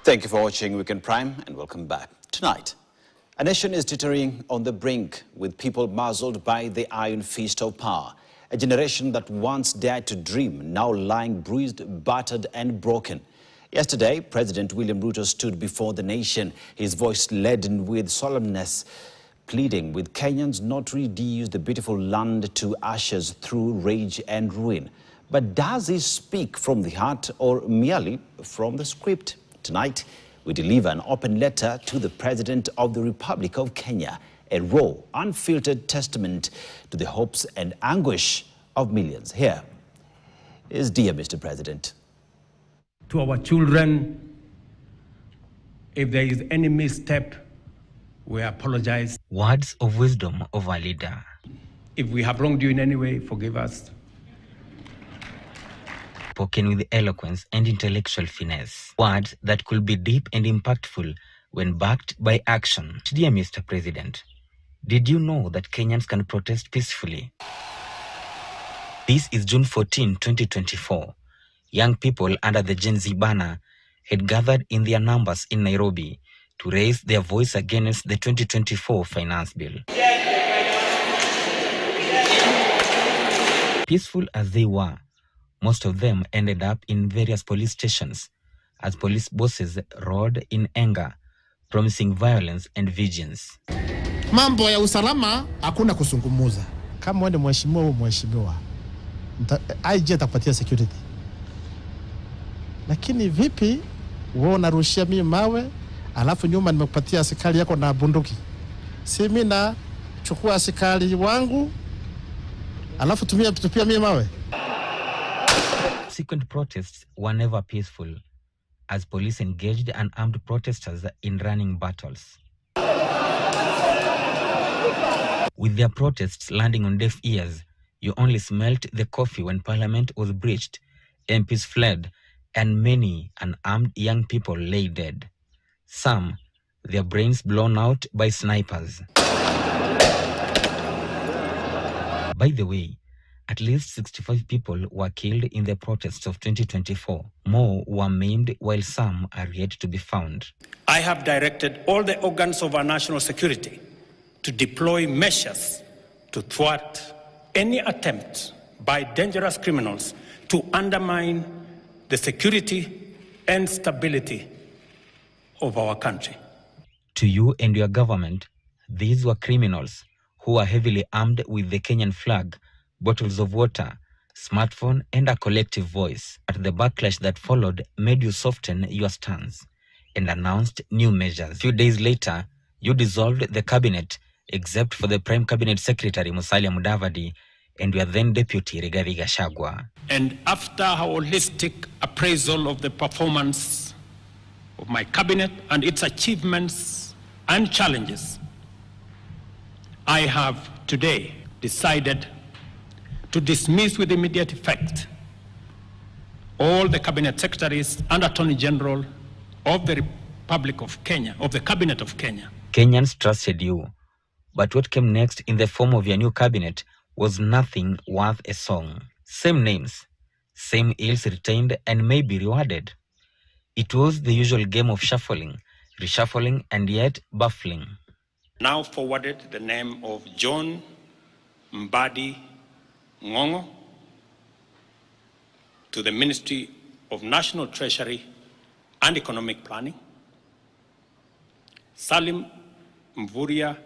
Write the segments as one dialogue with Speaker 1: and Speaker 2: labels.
Speaker 1: Thank you for watching Weekend Prime and welcome back. Tonight, a nation is teetering on the brink with people muzzled by the iron fist of power. A generation that once dared to dream, now lying bruised, battered and broken. Yesterday, President William Ruto stood before the nation, his voice laden with solemnness, pleading with Kenyans not to reduce the beautiful land to ashes through rage and ruin. But does he speak from the heart or merely from the script? Tonight, we deliver an open letter to the President of the Republic of Kenya, a raw, unfiltered testament to the hopes and anguish of millions. Here is Dear Mr. President.
Speaker 2: To our children, if there is any misstep, we apologize.
Speaker 3: Words of wisdom of our leader.
Speaker 2: If we have wronged you in any way, forgive us.
Speaker 3: Spoken with eloquence and intellectual finesse. Words that could be deep and impactful when backed by action. Dear Mr. President, did you know that Kenyans can protest peacefully? This is June 14, 2024. Young people under the Gen Z banner had gathered in their numbers in Nairobi to raise their voice against the 2024 finance bill. Peaceful as they were, most of them ended up in various police stations as police bosses roared in anger, promising violence and vengeance.
Speaker 4: Mambo ya usalama hakuna kusungumuza. Kama wewe mheshimiwa au mheshimiwa, IG atakupatia security. Lakini vipi wewe unarushia mimi mawe, alafu nyuma nimekupatia askari yako na bunduki? Si mimi na chukua askari wangu, alafu tupia mimi mawe?
Speaker 3: Subsequent protests were never peaceful, as police engaged unarmed protesters in running battles. With their protests landing on deaf ears, you only smelt the coffee when Parliament was breached, MPs fled, and many unarmed young people lay dead. Some, their brains blown out by snipers. By the way, at least 65 people were killed in the protests of 2024. More were maimed, while some are yet to be found.
Speaker 5: I have directed all the organs of our national security to deploy measures to thwart any attempt by dangerous criminals to undermine the security and stability of our country.
Speaker 3: To you and your government, these were criminals who were heavily armed with the Kenyan flag, bottles of water, smartphone, and a collective voice. But the backlash that followed made you soften your stance and announced new measures. A few days later, you dissolved the cabinet, except for the Prime Cabinet Secretary Musalia Mudavadi and your then Deputy Rigathi Gachagua.
Speaker 5: And after a holistic appraisal of the performance of my cabinet and its achievements and challenges, I have today decided to dismiss with immediate effect all the cabinet secretaries and Attorney General of the Republic of Kenya, of the Cabinet of Kenya.
Speaker 3: Kenyans trusted you, but what came next in the form of your new cabinet was nothing worth a song. Same names, same ills retained and maybe rewarded. It was the usual game of shuffling, reshuffling, and yet baffling.
Speaker 5: Now forwarded the name of John Mbadi Ngongo to the Ministry of National Treasury and Economic Planning, Salim Mvuria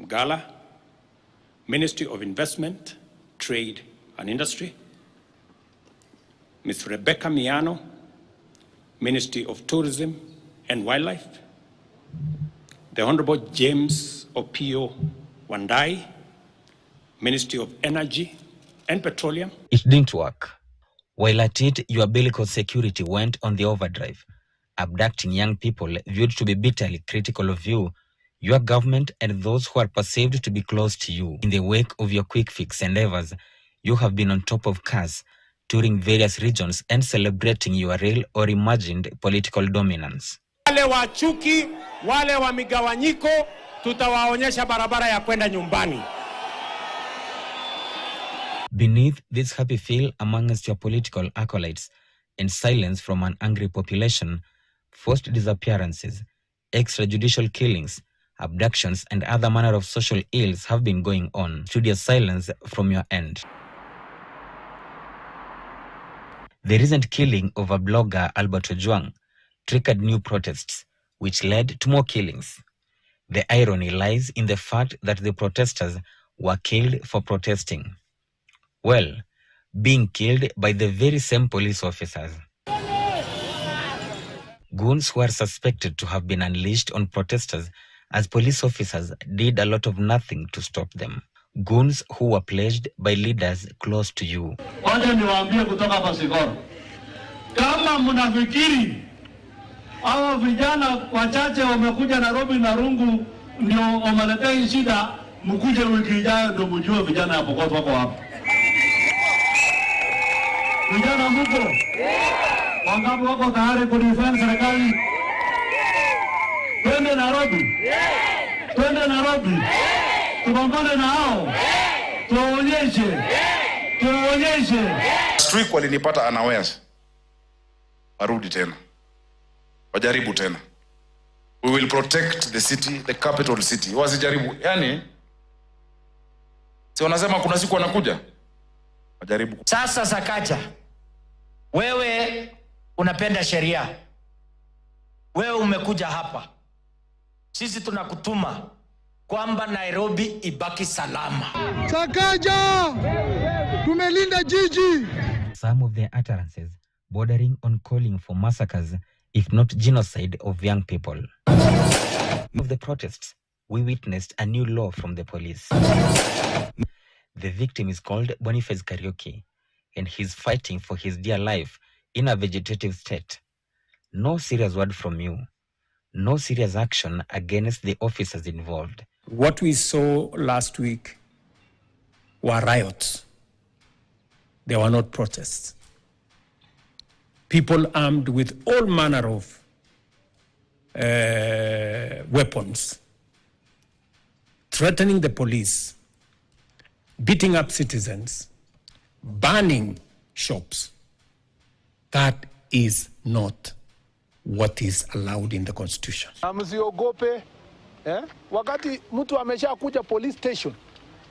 Speaker 5: Mgala, Ministry of Investment, Trade and Industry, Ms. Rebecca Miano, Ministry of Tourism and Wildlife, the Honorable James Opio Wandai, Ministry of Energy and Petroleum.
Speaker 3: It didn't work. While at it, your bellicose security went on the overdrive, abducting young people viewed to be bitterly critical of you, your government, and those who are perceived to be close to you. In the wake of your quick fix endeavors, you have been on top of cars, touring various regions and celebrating your real or imagined political dominance.
Speaker 6: Wale wa chuki, wale wa migawanyiko, tutawaonyesha barabara ya kwenda nyumbani.
Speaker 3: Beneath this happy feel amongst your political acolytes and silence from an angry population, forced disappearances, extrajudicial killings, abductions, and other manner of social ills have been going on. Studious silence from your end. The recent killing of a blogger, Albert Ojwang, triggered new protests, which led to more killings. The irony lies in the fact that the protesters were killed for protesting. Well, being killed by the very same police officers. Goons who are suspected to have been unleashed on protesters as police officers did a lot of nothing to stop them. Goons who were pledged by leaders close to you.
Speaker 7: Wacha niwaambie kutoka Pasigoro. Kama mnafikiri hawa vijana wachache wamekuja Nairobi na rungu ndio wameletea shida, mkuje wiki ijayo ndio mjue vijana hapo kwa wako hapa. Vijana mko? Wangapi wako tayari kudefend serikali? Twende Nairobi. Twende Nairobi. Tupambane na hao. Tuonyeshe.
Speaker 8: Streak walinipata unawares. Warudi tena. Wajaribu tena. We will protect the city, the capital city. Wasijaribu. Yani, si wanasema kuna siku wanakuja? Wajaribu.
Speaker 9: Sasa Sakaja, wewe unapenda sheria. Wewe umekuja hapa. Sisi tunakutuma kwamba Nairobi ibaki salama.
Speaker 10: Sakaja! Tumelinda jiji!
Speaker 3: Some of their utterances bordering on calling for massacres, if not genocide, of young people. Of the protests, we witnessed a new law from the police. The victim is called Boniface Karaoke, and he's fighting for his dear life in a vegetative state. No serious word from you. No serious action against the officers involved.
Speaker 2: What we saw last week were riots. They were not protests. People armed with all manner of weapons, threatening the police, beating up citizens, burning shops. That is not what is allowed in the Constitution.
Speaker 10: Msiogope. Wakati mtu ameshakuja police station,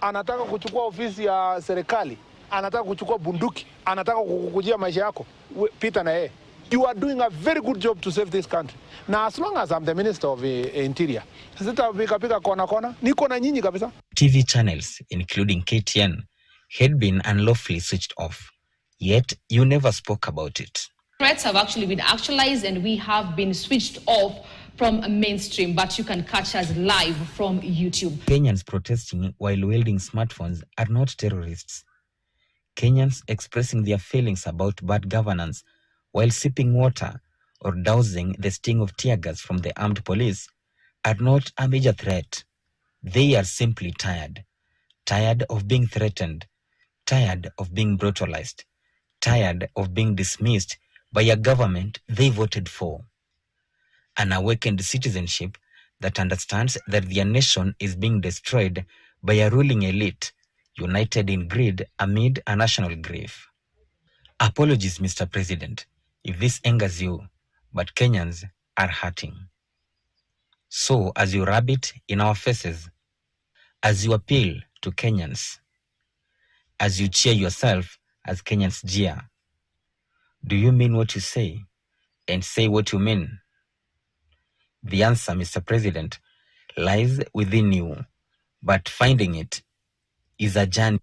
Speaker 10: anataka kuchukua ofisi ya serikali, anataka kuchukua bunduki, anataka kukujia maisha yako, pita na yeye. You are doing a very good job to save this country. Now, as long as I'm the Minister of Interior, sitapika kona, niko na nyinyi kabisa.
Speaker 3: TV channels, including KTN, had been unlawfully switched off. Yet, you never spoke about it.
Speaker 11: Threats have actually been actualized and we have been switched off from mainstream, but you can catch us live from YouTube.
Speaker 3: Kenyans protesting while wielding smartphones are not terrorists. Kenyans expressing their feelings about bad governance while sipping water or dousing the sting of tear gas from the armed police are not a major threat. They are simply tired. Tired of being threatened. Tired of being brutalized. Tired of being dismissed by a government they voted for. An awakened citizenship that understands that their nation is being destroyed by a ruling elite united in greed amid a national grief. Apologies, Mr. President, if this angers you, but Kenyans are hurting. So, as you rub it in our faces, as you appeal to Kenyans, as you cheer yourself as Kenyans jeer, do you mean what you say and say what you mean? The answer, Mr. President, lies within you, but finding it is a journey.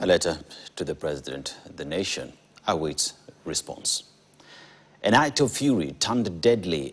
Speaker 1: A letter to the President. The nation awaits response. A night of fury turned deadly